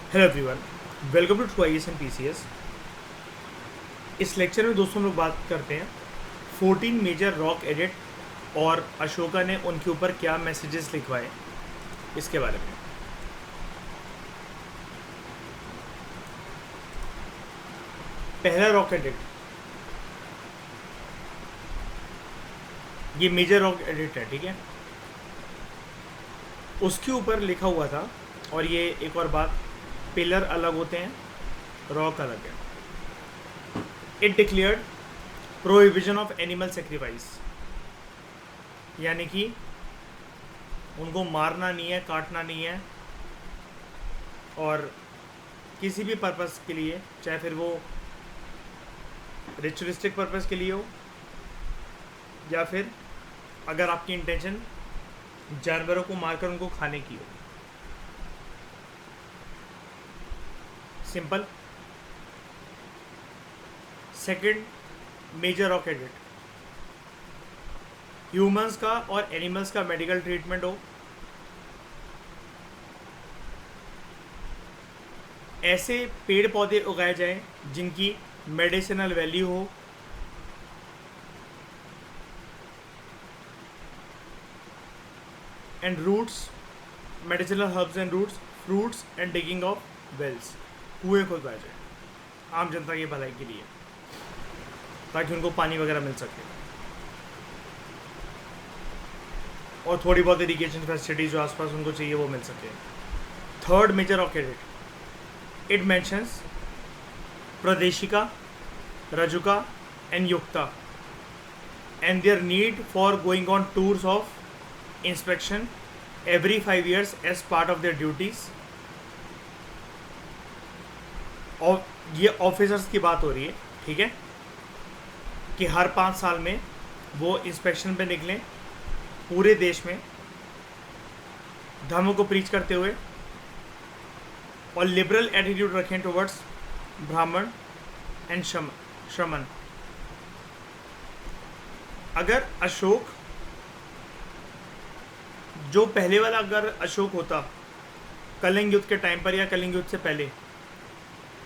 Hello everyone, welcome to True IAS and PCS. इस lecture में दोस्तों हम लोग बात करते हैं 14 मेजर रॉक एडिट और अशोका ने उनके ऊपर क्या मैसेजेस लिखवाए इसके बारे में। पहला रॉक एडिट, ये मेजर रॉक एडिट है, ठीक है। उसके ऊपर लिखा हुआ था, और ये एक और बात, पिलर अलग होते हैं, रॉक अलग है। It declared prohibition of animal sacrifice, यानी कि उनको मारना नहीं है, काटना नहीं है, और किसी भी पर्पस के लिए, चाहे फिर वो रिचुअलिस्टिक पर्पस के लिए हो या फिर अगर आपकी इंटेंशन जानवरों को मारकर उनको खाने की हो। सिंपल। सेकंड मेजर रॉक एडिट, ह्यूमंस का और एनिमल्स का मेडिकल ट्रीटमेंट हो, ऐसे पेड़ पौधे उगाए जाएं जिनकी मेडिसिनल वैल्यू हो, and roots, medicinal herbs and roots, fruits and digging of wells, कुएं खुदवाए जाए आम जनता की भलाई के लिए, ताकि उनको पानी वगैरह मिल सके, और थोड़ी बहुत इरीगेशन फैसिलिटीज जो आसपास उनको चाहिए वो मिल सके। थर्ड मेजर रॉक एडिट, it mentions Pradeshika, Rajuka and Yukta and their need for going on tours of inspection every 5 years as part of their duties। और ये ऑफिसर्स की बात हो रही है, ठीक है, कि हर 5 साल में वो इंस्पेक्शन पे निकलें पूरे देश में धर्म को प्रीच करते हुए, और लिबरल एटीट्यूड रखें टुवर्ड्स ब्राह्मण एंड श्रमण। अगर अशोक, जो पहले वाला अगर अशोक होता कलिंग युद्ध के टाइम पर या कलिंग युद्ध से पहले,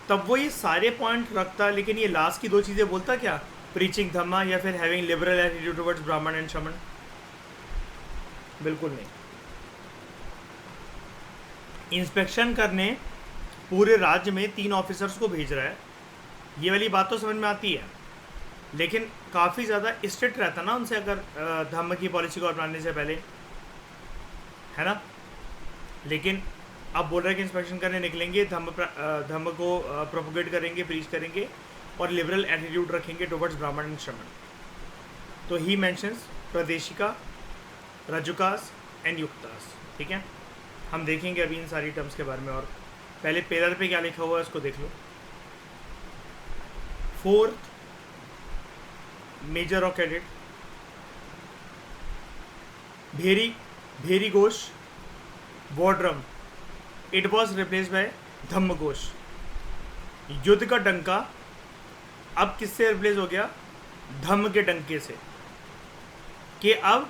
तब वो ये सारे पॉइंट रखता, लेकिन ये लास्ट की 2 चीज़ें बोलता क्या, प्रीचिंग धम्मा या फिर हैविंग लिबरल एटीट्यूड टुवर्ड्स ब्राह्मण एंड श्रमण? बिल्कुल नहीं। इंस्पेक्शन करने पूरे राज्य में 3 ऑफिसर्स को भेज रहा है, ये वाली बात तो समझ में आती है, लेकिन काफ़ी ज़्यादा स्ट्रिक्ट रहता ना उनसे, अगर धम्म की पॉलिसी को अपनाने से पहले, है ना। लेकिन अब बोल रहा है कि इंस्पेक्शन करने निकलेंगे, धम्म को प्रोपोगेट करेंगे, प्रीच करेंगे, और लिबरल एटीट्यूड रखेंगे टुवर्ड्स ब्राह्मण एंड श्रमण। तो ही मेंशंस प्रादेशिका, रजुकास एंड युक्तास, ठीक है। हम देखेंगे अभी इन सारी टर्म्स के बारे में, और पहले पेलर पे क्या लिखा हुआ है उसको देख लो। फोर्थ मेजर रॉक एडिट, Bheri Ghosh war drum, it was replace by धम्म घोष। युद्ध का डंका अब किससे रिप्लेस हो गया? धम्म के डंके से। कि अब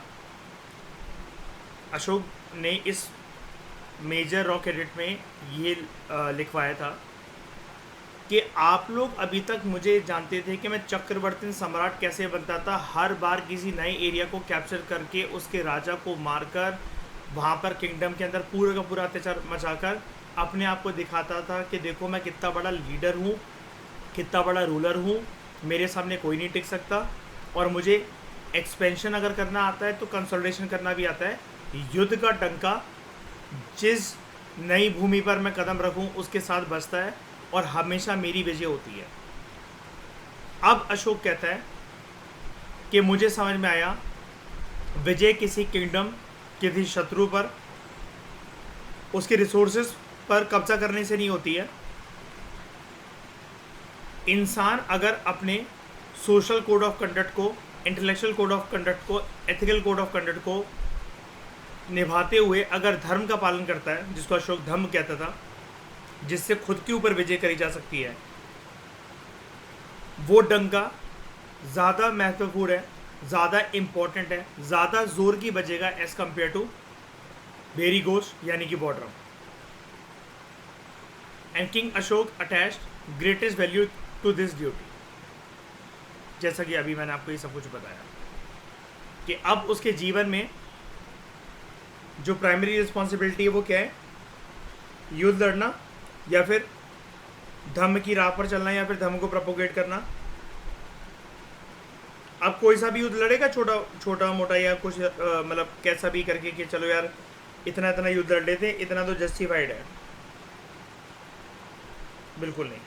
अशोक ने इस मेजर रॉक एडिट में ये लिखवाया था कि आप लोग अभी तक मुझे जानते थे कि मैं चक्रवर्ती सम्राट कैसे बनता था, हर बार किसी नए एरिया को कैप्चर करके उसके राजा को मारकर वहाँ पर किंगडम के अंदर पूरा का पूरा अत्याचार मचाकर अपने आप को दिखाता था कि देखो मैं कितना बड़ा लीडर हूँ, कितना बड़ा रूलर हूँ, मेरे सामने कोई नहीं टिक सकता, और मुझे एक्सपेंशन अगर करना आता है तो कंसोलिडेशन करना भी आता है। युद्ध का डंका जिस नई भूमि पर मैं कदम रखूँ उसके साथ बजता है, और हमेशा मेरी विजय होती है। अब अशोक कहता है कि मुझे समझ में आया, विजय किसी किंगडम, किसी शत्रु पर, उसके रिसोर्सेज पर कब्जा करने से नहीं होती है। इंसान अगर अपने सोशल कोड ऑफ कंडक्ट को, इंटेलेक्चुअल कोड ऑफ कंडक्ट को, एथिकल कोड ऑफ कंडक्ट को निभाते हुए अगर धर्म का पालन करता है, जिसको अशोक धम्म कहता था, जिससे खुद के ऊपर विजय करी जा सकती है, वो डंका ज़्यादा महत्वपूर्ण है, ज़्यादा इम्पोर्टेंट है, ज़्यादा जोर की बजेगा as compare to bheri ghosh यानी कि border. And king Ashok attached greatest value to this duty. जैसा कि अभी मैंने आपको ये सब कुछ बताया कि अब उसके जीवन में जो प्राइमरी रिस्पॉन्सिबिलिटी है वो क्या है, युद्ध लड़ना या फिर धर्म की राह पर चलना या फिर धर्म को प्रोपोगेट करना। अब कोई सा भी युद्ध लड़ेगा, छोटा छोटा मोटा या कुछ मतलब कैसा भी करके कि चलो यार इतना इतना युद्ध लड़ लेते, इतना तो जस्टिफाइड है, बिल्कुल नहीं।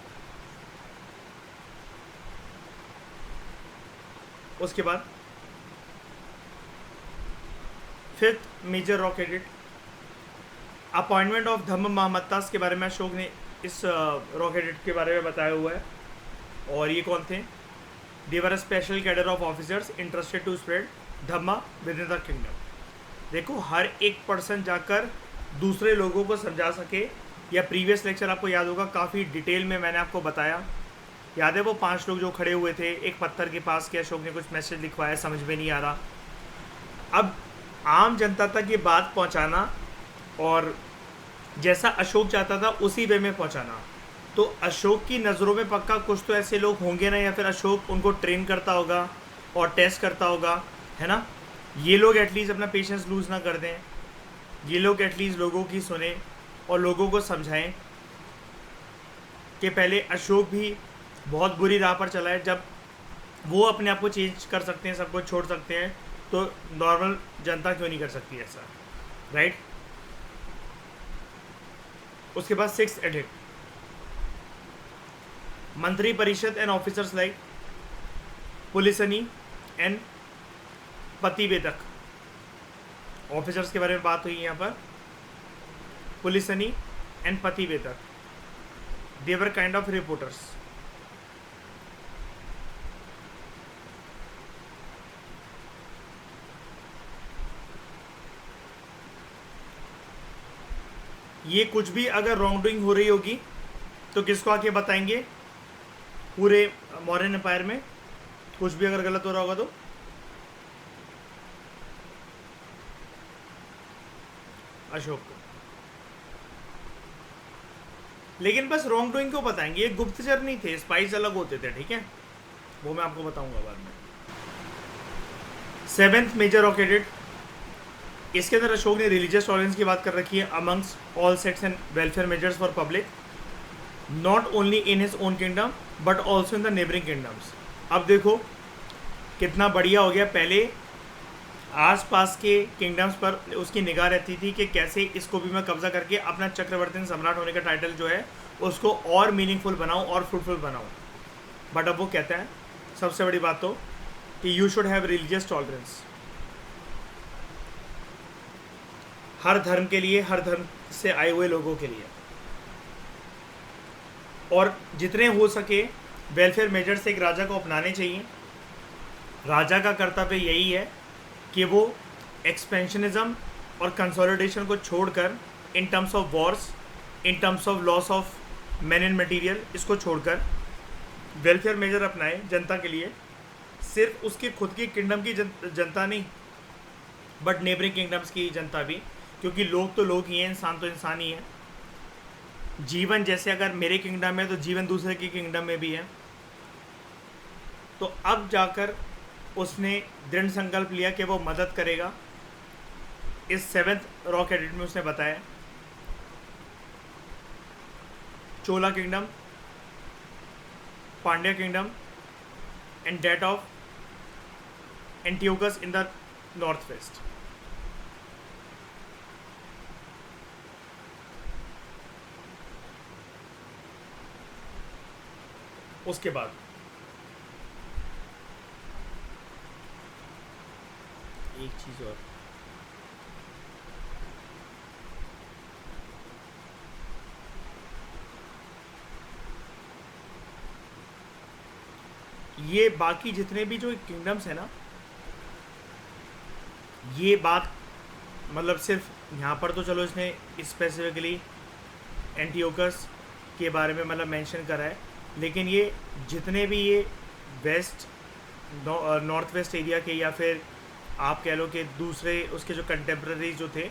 उसके बाद फिफ्थ मेजर रॉक एडिट, अपॉइंटमेंट ऑफ धम्म महामत्तास के बारे में अशोक ने इस रॉक एडिट के बारे में बताया हुआ है। और ये कौन थे? They were a special cadre of officers interested to spread Dhamma within the kingdom. देखो, हर एक पर्सन जाकर दूसरे लोगों को समझा सके, या प्रीवियस लेक्चर आपको याद होगा काफ़ी डिटेल में मैंने आपको बताया, याद है वो 5 लोग जो खड़े हुए थे एक पत्थर के पास के, अशोक ने कुछ मैसेज लिखवाया, समझ में नहीं आ रहा। अब आम जनता तक ये बात पहुंचाना और जैसा अशोक चाहता था उसी वे में पहुंचाना, तो अशोक की नज़रों में पक्का कुछ तो ऐसे लोग होंगे ना, या फिर अशोक उनको ट्रेन करता होगा और टेस्ट करता होगा, है ना। ये लोग एटलीस्ट अपना पेशेंस लूज़ ना कर दें, ये लोग एटलीस्ट लोगों की सुने और लोगों को समझाएं कि पहले अशोक भी बहुत बुरी राह पर चला है। जब वो अपने आप को चेंज कर सकते हैं, सब कुछ छोड़ सकते हैं, तो नॉर्मल जनता क्यों नहीं कर सकती ऐसा, राइट। उसके बाद 6th edict, Mantri Parishad and officers like Pulisani and Pativedak. Officers के बारे में बात हुई यहाँ पर, Pulisani and Pativedak, they were kind of reporters. ये कुछ भी अगर रॉन्ग डूइंग हो रही होगी तो किसको आके बताएंगे? पूरे मौर्यन एम्पायर में कुछ भी अगर गलत हो रहा होगा तो अशोक को। लेकिन बस रॉन्ग डूइंग को बताएंगे, ये गुप्तचर नहीं थे, स्पाइस अलग होते थे, ठीक है, वो मैं आपको बताऊंगा बाद में। 7th मेजर रॉक एडिट, इसके अंदर अशोक ने रिलीजियस टॉलरेंस की बात कर रखी है amongst all sects and welfare measures for public, not only in his own kingdom but also in the neighbouring kingdoms. अब देखो कितना बढ़िया हो गया, पहले आसपास के किंगडम्स पर उसकी निगाह रहती थी कि कैसे इसको भी मैं कब्जा करके अपना चक्रवर्ती सम्राट होने का टाइटल जो है उसको और मीनिंगफुल बनाऊं और फ्रूटफुल बनाऊं। बट अब वो कहता है सबसे बड़ी बात तो कि you should have religious tolerance, हर धर्म के लिए, हर धर्म से आए हुए लोगों के लिए, और जितने हो सके वेलफेयर मेजर्स एक राजा को अपनाने चाहिए। राजा का कर्तव्य यही है कि वो एक्सपेंशनिज्म और कंसोलिडेशन को छोड़कर, in terms of Wars, in terms of loss of man and material, इसको छोड़कर वेलफेयर मेजर अपनाए जनता के लिए। सिर्फ उसकी खुद की किंगडम की जनता नहीं, बट नेबरिंग किंगडम्स की जनता भी, क्योंकि लोग तो लोग ही हैं, इंसान तो इंसान ही है। जीवन जैसे अगर मेरे किंगडम में, तो जीवन दूसरे की किंगडम में भी है। तो अब जाकर उसने दृढ़ संकल्प लिया कि वो मदद करेगा। इस 7th रॉक एडिट में उसने बताया Chola kingdom, Pandya kingdom and that of Antiochus in the north west. उसके बाद एक चीज़ और, ये बाकी जितने भी जो किंगडम्स है ना, ये बात मतलब सिर्फ यहाँ पर तो चलो इसने स्पेसिफिकली एंटियोकस के बारे में मतलब मेंशन करा है, लेकिन ये जितने भी ये वेस्ट नॉर्थ वेस्ट एरिया के, या फिर आप कह लो कि दूसरे उसके जो कंटेम्प्रेरी जो थे,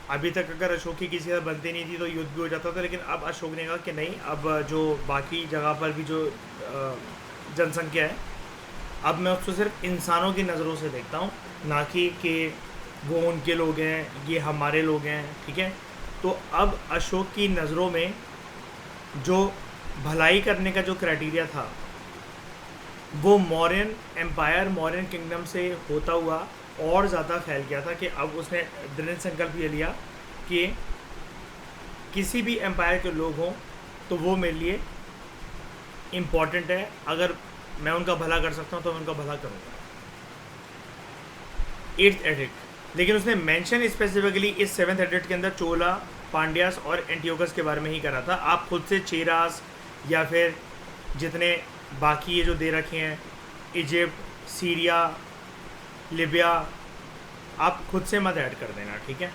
अभी तक अगर अशोक की किसी से बनती नहीं थी तो युद्ध भी हो जाता था, लेकिन अब अशोक ने कहा कि नहीं, अब जो बाकी जगह पर भी जो जनसंख्या है, अब मैं उसको सिर्फ इंसानों की नज़रों से देखता हूँ, ना कि वो उनके लोग हैं, ये हमारे लोग हैं, ठीक है। तो अब अशोक की नज़रों में जो भलाई करने का जो क्राइटेरिया था, वो मौर्यन एम्पायर, मौर्यन किंगडम से होता हुआ और ज़्यादा फैल गया था कि अब उसने दृढ़ संकल्प ये लिया कि किसी भी एम्पायर के लोग हों तो वो मेरे लिए इम्पॉर्टेंट है, अगर मैं उनका भला कर सकता हूँ तो मैं उनका भला करूँगा। 8th एडिक्ट, लेकिन उसने मेंशन स्पेसिफिकली इस 7th एडिक्ट के अंदर चोला, पांड्यास और एंटियोकस के बारे में ही करा था। आप खुद से चेरास या फिर जितने बाकी ये जो दे रखे हैं, इजिप्ट, सीरिया, लिबिया, आप खुद से मत ऐड कर देना, ठीक है।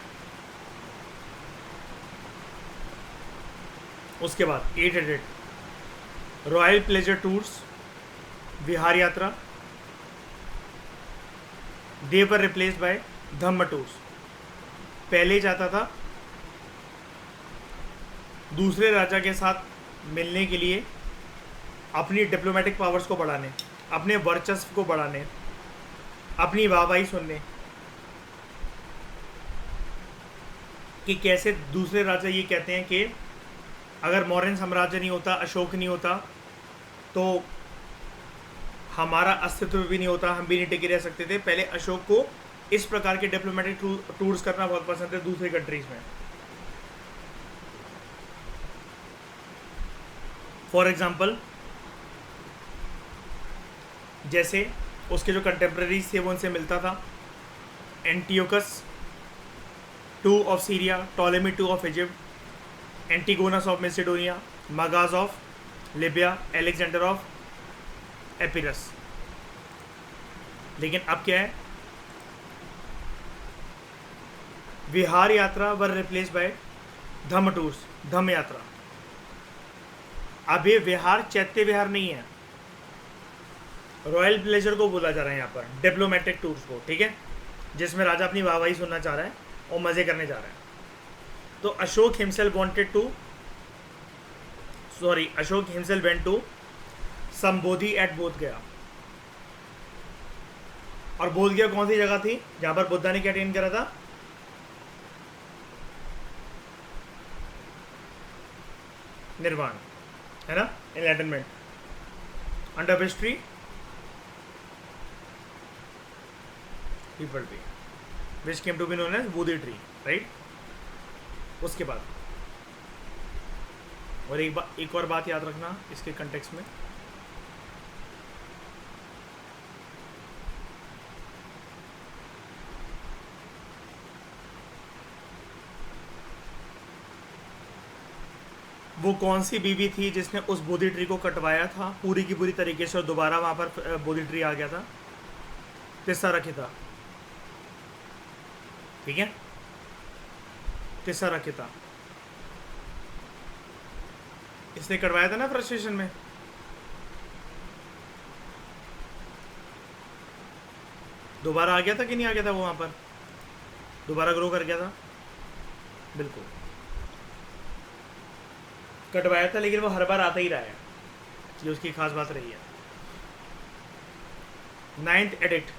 उसके बाद 8 एडिक्ट, रॉयल प्लेजर टूर्स, विहार यात्रा, दे वर रिप्लेस्ड बाय धम्म टूर्स। पहले जाता था दूसरे राजा के साथ मिलने के लिए, अपनी डिप्लोमेटिक पावर्स को बढ़ाने, अपने वर्चस्व को बढ़ाने, अपनी वाहवाही सुनने कि कैसे दूसरे राजा ये कहते हैं कि अगर मौर्यन साम्राज्य नहीं होता, अशोक नहीं होता, तो हमारा अस्तित्व भी नहीं होता, हम भी नहीं टिके रह सकते थे। पहले अशोक को इस प्रकार के डिप्लोमेटिक टूर्स करना बहुत पसंद है दूसरी कंट्रीज में। फॉर एग्जाम्पल, जैसे उसके जो कंटेम्प्रेरीज थे वो उनसे मिलता था, Antiochus II of Syria, Ptolemy II of Egypt, Antigonus of Macedonia, Magas of Libya, Alexander of Epirus. लेकिन अब क्या है, Vihar Yatra were replace by Dhamma tours, Dhamma Yatra. अब ये विहार चैत्य विहार नहीं है, रॉयल प्लेजर को बोला जा रहा है यहाँ पर, डिप्लोमेटिक टूर्स को, ठीक है, जिसमें राजा अपनी वाहवाही सुनना चाह रहा है और मज़े करने जा रहा है। तो Ashoka himself went to Sambodhi at Bodh Gaya. और बोध गया कौन सी जगह थी जहाँ पर बुद्धा ने क्या अटेन करा था? निर्वाण, है ना, enlightenment, under history peepal tree which came to be known as Bodhi tree, right. उसके बाद और एक और बात याद रखना इसके कंटेक्स्ट में, वो कौन सी बीवी थी जिसने उस बोधि ट्री को कटवाया था पूरी की पूरी तरीके से और दोबारा वहाँ पर बोधि ट्री आ गया था? तिस्सारखिता, ठीक है, तिस्सारखिता। इसने कटवाया था ना फ्रस्ट्रेशन में। दोबारा आ गया था कि नहीं आ गया था? वो वहाँ पर दोबारा ग्रो कर गया था, बिल्कुल कटवाया था, लेकिन वो हर बार आता ही रहा है, ये उसकी खास बात रही है। 9th addict,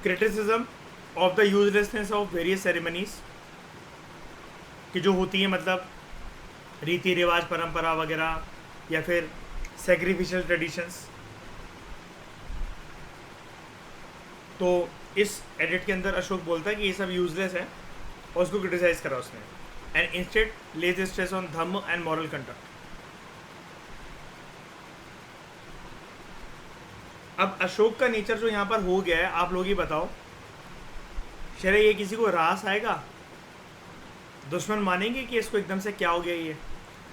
criticism of the uselessness of various ceremonies, कि जो होती है मतलब रीति रिवाज, परंपरा वगैरह, या फिर सेक्रीफिशियल ट्रेडिशंस। तो इस एडिट के अंदर अशोक बोलता है कि ये सब यूजलेस है और उसको क्रिटिसाइज करा उसने, and instead lays stress on dhamma and moral conduct. अब अशोक का नेचर जो यहाँ पर हो गया है, आप लोग ही बताओ, शरे ये किसी को रास आएगा? दुश्मन मानेंगे कि इसको एकदम से क्या हो गया? ये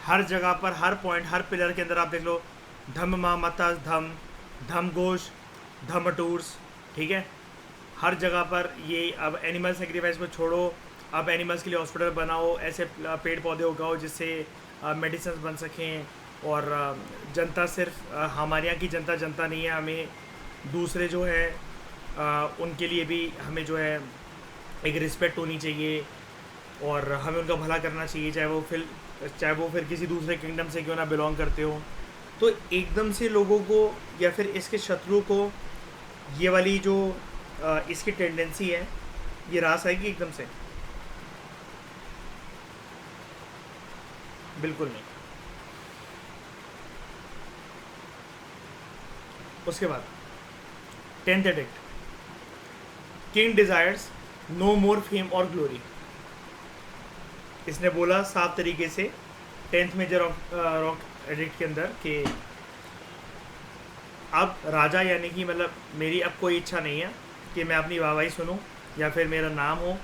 हर जगह पर, हर पॉइंट, हर पिलर के अंदर आप देख लो, धम्म मामता धम्म, धम्म घोष, धम्म टूर्स, ठीक है, हर जगह पर ये। अब एनिमल सेक्रीफाइस को छोड़ो, अब एनिमल्स के लिए हॉस्पिटल बनाओ, ऐसे पेड़ पौधे उगाओ जिससे मेडिसिन बन सकें, और जनता सिर्फ हमारे यहाँ की जनता नहीं है, हमें दूसरे जो है उनके लिए भी हमें जो है एक रिस्पेक्ट होनी चाहिए और हमें उनका भला करना चाहिए, चाहे वो फिर किसी दूसरे किंगडम से क्यों ना बिलोंग करते हो। तो एकदम से लोगों को या फिर इसके शत्रु को ये वाली जो इसकी टेंडेंसी है, ये रास आएगी एकदम से? बिल्कुल नहीं। उसके बाद 10th edict, king desires no more fame और ग्लोरी। इसने बोला साफ तरीके से 10th मेजर रॉक एडिक्ट के अंदर कि अब राजा यानी कि मतलब मेरी अब कोई इच्छा नहीं है कि मैं अपनी वाहवाही सुनूं या फिर मेरा नाम हो।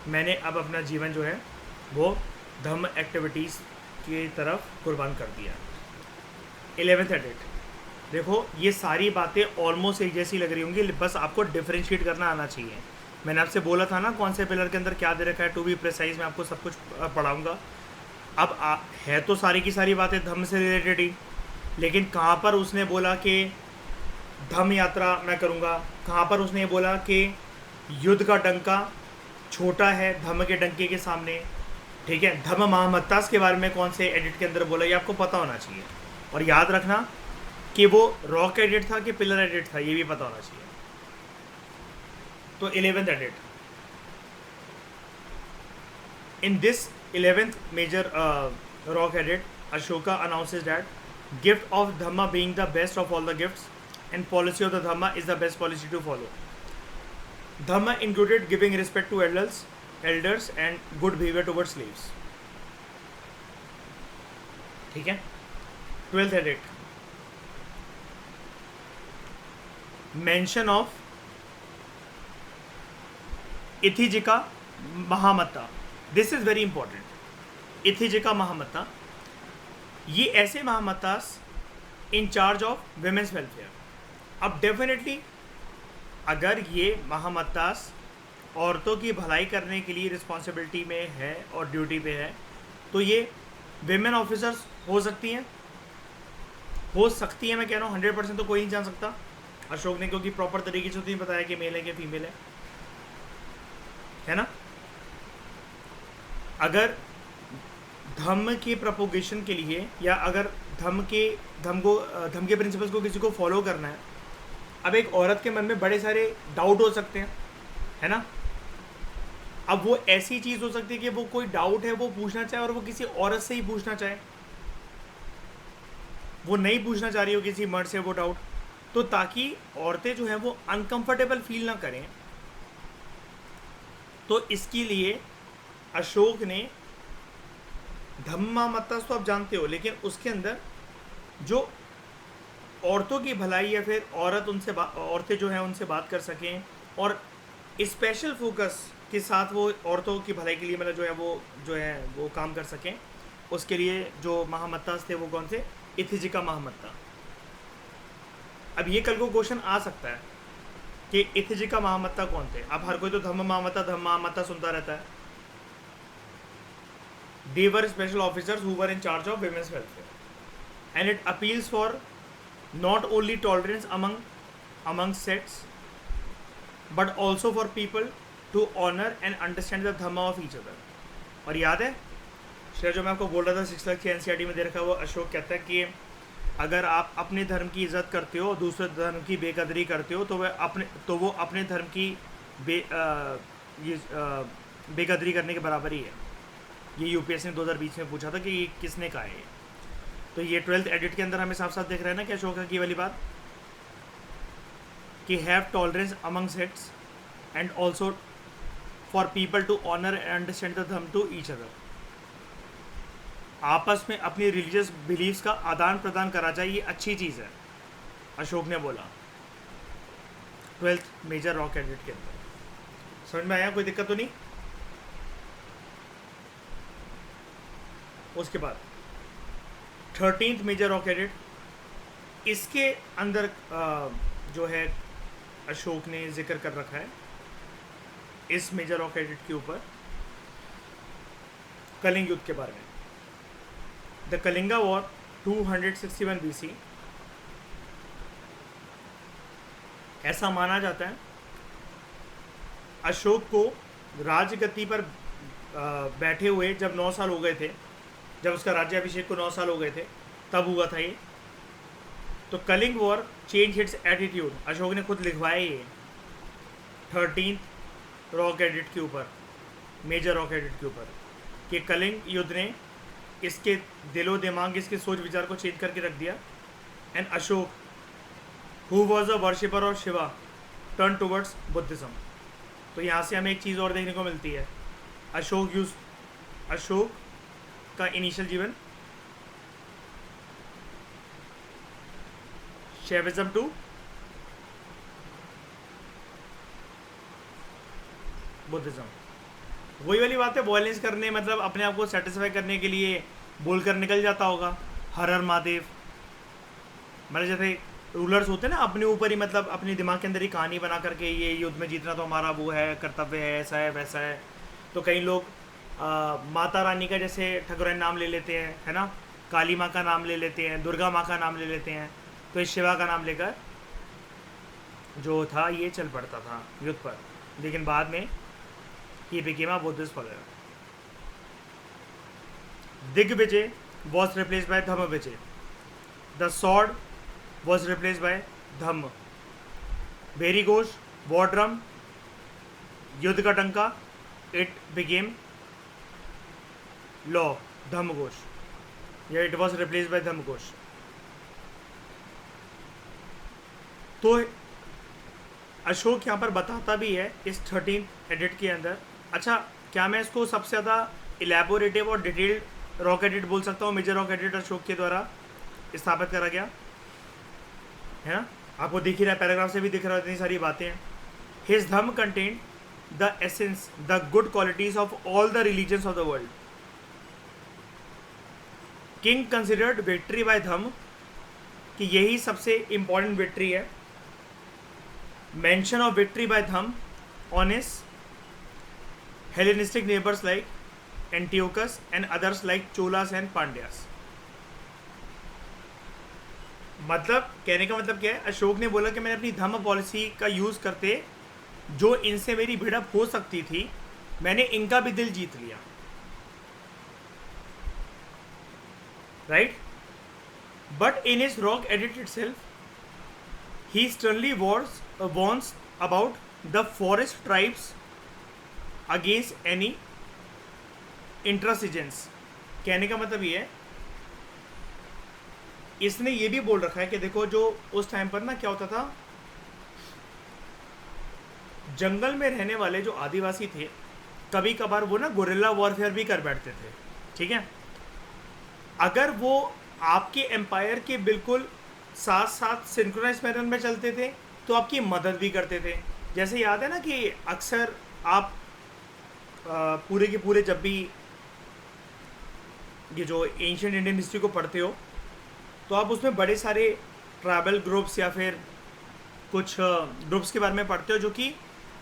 मैंने अब अपना जीवन जो है वो धर्म एक्टिविटीज़ की तरफ कुर्बान कर दिया। 11th एडिक्ट, देखो ये सारी बातें ऑलमोस्ट एक जैसी लग रही होंगी, बस आपको डिफ्रेंशिएट करना आना चाहिए। मैंने आपसे बोला था ना कौन से पिलर के अंदर क्या दे रखा है, टू बी प्रिसाइज मैं आपको सब कुछ पढ़ाऊँगा। अब है तो सारी की सारी बातें धम्म से रिलेटेड ही, लेकिन कहाँ पर उसने बोला कि धम्म यात्रा मैं करूँगा, कहाँ पर उसने बोला कि युद्ध का डंका छोटा है धम्म के डंके के सामने, ठीक है। धम्म महामत्तास के बारे में कौन से एडिट के अंदर बोला, ये आपको पता होना चाहिए। और याद रखना कि वो रॉक एडिट था कि पिलर एडिट था, ये भी पता होना चाहिए। तो 11th एडिट, in this 11th major rock एडिट Ashoka announces that gift of dhamma being the best of all the gifts and policy of the dhamma is the best policy to follow. Dhamma included giving respect to elders and good behavior towards slaves. ठीक है। 12th edict, mention of Ithijika Mahamatta. This is very important. Ithijika Mahamatta, ये ऐसे Mahamattas in charge of women's welfare. अब definitely अगर ये महामत्तास औरतों की भलाई करने के लिए रिस्पॉन्सिबिलिटी में है और ड्यूटी पे है, तो ये विमेन ऑफिसर्स हो सकती हैं, मैं कह रहा हूँ। 100% तो कोई नहीं जान सकता अशोक ने, क्योंकि प्रॉपर तरीके से तो नहीं बताया कि मेल है कि फीमेल है ना। अगर धम्म के प्रोपोगेशन के लिए या अगर धम्म के प्रिंसिपल्स को किसी को फॉलो करना है, अब एक औरत के मन में बड़े सारे डाउट हो सकते हैं, है ना। अब वो ऐसी चीज़ हो सकती है कि वो कोई डाउट है वो पूछना चाहे और वो किसी औरत से ही पूछना चाहे, वो नहीं पूछना चाह रही हो किसी मर्द से वो डाउट, तो ताकि औरतें जो हैं वो अनकंफर्टेबल फील ना करें, तो इसके लिए अशोक ने धम्मामत्ता तो आप जानते हो, लेकिन उसके अंदर जो औरतों की भलाई या फिर औरतें जो हैं उनसे बात कर सकें और स्पेशल फोकस के साथ वो औरतों की भलाई के लिए मतलब जो है वो काम कर सकें, उसके लिए जो महामत्तास थे वो कौन से, इथिजिका महामत्ता। अब ये कल को क्वेश्चन आ सकता है कि इथिजिका महामत्ता कौन थे। अब हर कोई तो धम्म महामत्ता सुनता रहता है। They were special officers who were in charge of women's welfare, and it appeals for not only tolerance among sects, but also for people to honor and understand the dhamma of each other. और याद है शेर जो मैं आपको बोल रहा था 6 लाख की एनसीईआरटी में दे रखा है, वो अशोक कहता है कि अगर आप अपने धर्म की इज्जत करते हो, दूसरे धर्म की बेकदरी करते हो, तो वो अपने धर्म की बेकदरी करने के बराबर ही है। ये यूपीएससी ने 2020 में पूछा था कि ये किसने कहा है। तो ये 12th एडिट के अंदर हमें साफ साफ दिख रहा है ना कि अशोका की वाली बात कि have tolerance among sects and also for people to honour and understand the dharma to each other. आपस में अपनी रिलीजियस बिलीव्स का आदान प्रदान करा जाए, ये अच्छी चीज़ है, अशोक ने बोला 12th मेजर रॉक एडिट के अंदर। समझ में आया? कोई दिक्कत तो नहीं? उसके बाद 13th मेजर रॉक एडिट, इसके अंदर जो है अशोक ने जिक्र कर रखा है इस मेजर रॉक एडिट के ऊपर कलिंग युद्ध के बारे में। द कलिंगा वॉर 261 BC, ऐसा माना जाता है अशोक को राजगद्दी पर बैठे हुए जब 9 साल हो गए थे, जब उसका राज्याभिषेक को 9 साल हो गए थे, तब हुआ था ये। तो Kalinga war change its attitude, Ashok ने खुद लिखवाया ये 13th रॉक एडिट के ऊपर, मेजर रॉक एडिट के ऊपर, कि कलिंग युद्ध ने इसके दिलो दिमाग, इसके सोच विचार को चेंज करके रख दिया। And Ashok, who was a worshipper of Shiva, turn towards Buddhism. तो यहाँ से हमें एक चीज़ और देखने को मिलती है, अशोक का इनिशियल जीवन शैविज्म टू बुद्धिज्म। वही वाली बात है, वॉयलेंस करने, मतलब अपने आप को सेटिस्फाई करने के लिए बोलकर निकल जाता होगा हर हर महादेव। मतलब जैसे रूलर्स होते हैं ना, अपने ऊपर ही, मतलब अपने दिमाग के अंदर ही कहानी बना करके, ये युद्ध में जीतना तो हमारा वो है, कर्तव्य है, ऐसा है वैसा है। तो कई लोग माता रानी का जैसे ठकुराइन नाम ले लेते हैं, है ना, काली माँ का नाम ले लेते हैं, दुर्गा माँ का नाम ले लेते हैं, तो इस शिवा का नाम लेकर जो था ये चल पड़ता था युद्ध पर। लेकिन बाद में ये बिकेम अ बुद्धिस्ट वगैरह। Digvijay was replace by dhamma vijay, the sword was replace by dhamma, bheri Ghosh, war drum, युद्ध का टंका, it became law, dhamma ghosh, या इट वॉज रिप्लेस बाय धम्म घोष। तो अशोक यहाँ पर बताता भी है इस 13th एडिट के अंदर। अच्छा, क्या मैं इसको सबसे ज़्यादा इलेबोरेटिव और डिटेल्ड रॉक एडिट बोल सकता हूँ? मेजर रॉक एडिट अशोक के द्वारा स्थापित करा गया है ना, आपको दिख ही रहा है, पैराग्राफ से भी दिख रहा है, इतनी सारी बातें हैं। His Dhamma contain the essence, the good qualities of all the religions of the world. King considered victory by Dhamma कि यही सबसे इंपॉर्टेंट विक्ट्री है। Mention of victory by Dhamma on his Hellenistic neighbours like Antiochus and others like Cholas and Pandyas. मतलब कहने का मतलब क्या है, अशोक ने बोला कि मैंने अपनी धम्म पॉलिसी का यूज़ करते जो इनसे मेरी भिड़प हो सकती थी, मैंने इनका भी दिल जीत लिया, right. But in his rock edit itself he sternly warns about the forest tribes against any intransigence। कहने का मतलब ये है, इसने ये भी बोल रखा है कि देखो, जो उस टाइम पर ना क्या होता था, जंगल में रहने वाले जो आदिवासी थे, कभी कभार वो ना गोरिल्ला वॉरफेयर भी कर बैठते थे, ठीक है। अगर वो आपके एम्पायर के बिल्कुल साथ साथ सिंक्रोनाइज मैनर में चलते थे तो आपकी मदद भी करते थे। जैसे याद है ना कि अक्सर आप पूरे के पूरे जब भी ये जो एंशिएंट इंडियन हिस्ट्री को पढ़ते हो तो आप उसमें बड़े सारे ट्राइबल ग्रुप्स या फिर कुछ ग्रुप्स के बारे में पढ़ते हो जो कि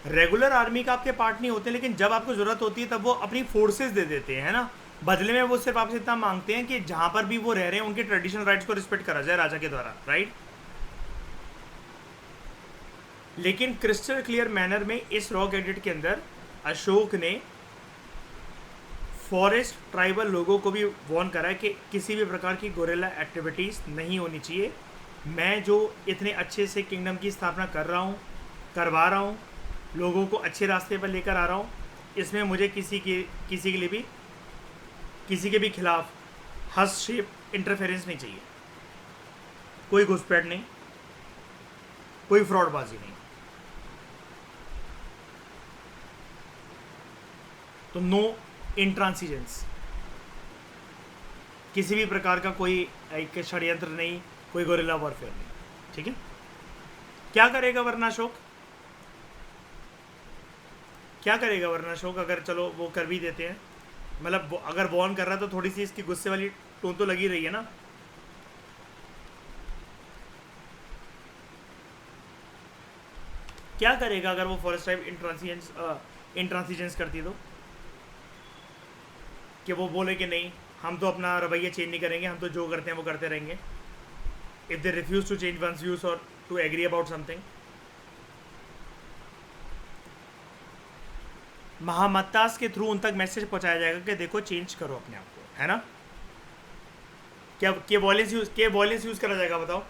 रेगुलर आर्मी का आपके पार्ट नहीं होते, लेकिन जब आपको ज़रूरत होती है तब वो अपनी फोर्सेस दे देते हैं, है ना। बदले में वो सिर्फ आपसे इतना मांगते हैं कि जहाँ पर भी वो रह रहे हैं उनके ट्रेडिशनल राइट्स को रिस्पेक्ट करा जाए राजा के द्वारा, राइट। लेकिन क्रिस्टल क्लियर मैनर में इस रॉक एडिट के अंदर अशोक ने फॉरेस्ट ट्राइबल लोगों को भी वार्न करा है कि किसी भी प्रकार की गोरिल्ला एक्टिविटीज़ नहीं होनी चाहिए। मैं जो इतने अच्छे से किंगडम की स्थापना कर रहा हूँ, करवा रहा हूँ, लोगों को अच्छे रास्ते पर लेकर आ रहा हूँ, इसमें मुझे किसी के भी खिलाफ हस्तक्षेप, इंटरफेरेंस नहीं चाहिए, कोई घुसपैठ नहीं, कोई फ्रॉडबाजी नहीं। तो नो इंट्रांसिजेंस, किसी भी प्रकार का कोई एक षड्यंत्र नहीं, कोई गोरिल्ला वॉरफेयर नहीं, ठीक है। क्या करेगा वरना अशोक, क्या करेगा वरना अशोक, अगर चलो वो कर भी देते हैं, मतलब अगर वॉर्न कर रहा है तो थोड़ी सी इसकी गुस्से वाली टोन तो लगी रही है ना। क्या करेगा अगर वो फॉरेस्ट टाइप इंट्रांसिजेंस करती तो, कि वो बोले कि नहीं, हम तो अपना रवैया चेंज नहीं करेंगे, हम तो जो करते हैं वो करते रहेंगे। If they refuse to change one's views और to agree about something. Mahamattas के थ्रू उन तक मैसेज पहुंचाया जाएगा कि देखो चेंज करो अपने आप को, है ना। क्या के वॉयलेंस यूज करा जाएगा बताओ।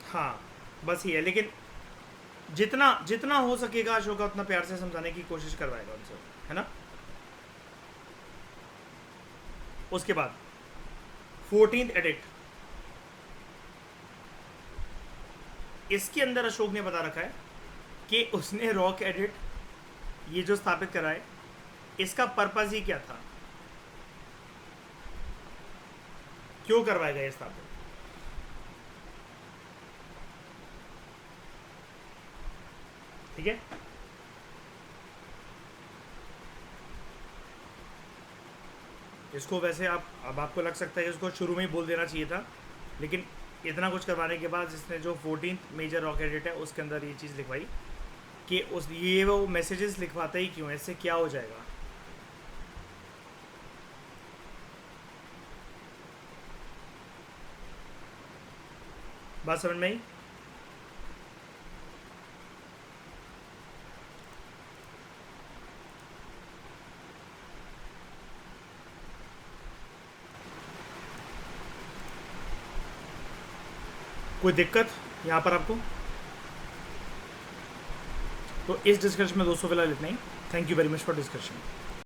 हाँ बस ये है, लेकिन जितना जितना हो सकेगा अशोक उतना प्यार से समझाने की कोशिश करवाएगा उनसे, है ना। उसके बाद 14th एडिक्ट, इसके अंदर अशोक ने बता रखा है कि उसने रॉक एडिट ये जो स्थापित करा है, इसका पर्पस ही क्या था, क्यों करवाएगा ये स्थापित। ठीक है, इसको वैसे अब आपको लग सकता है इसको शुरू में ही बोल देना चाहिए था, लेकिन इतना कुछ करवाने के बाद जिसने जो 14th मेजर रॉक एडिट है उसके अंदर ये चीज़ लिखवाई कि उस ये वो मैसेजेस लिखवाता ही क्यों है, इससे क्या हो जाएगा। बात समझ में आई। कोई दिक्कत यहाँ पर आपको। तो इस डिस्कशन में दोस्तों फिलहाल इतना ही। Thank you very much for discussion.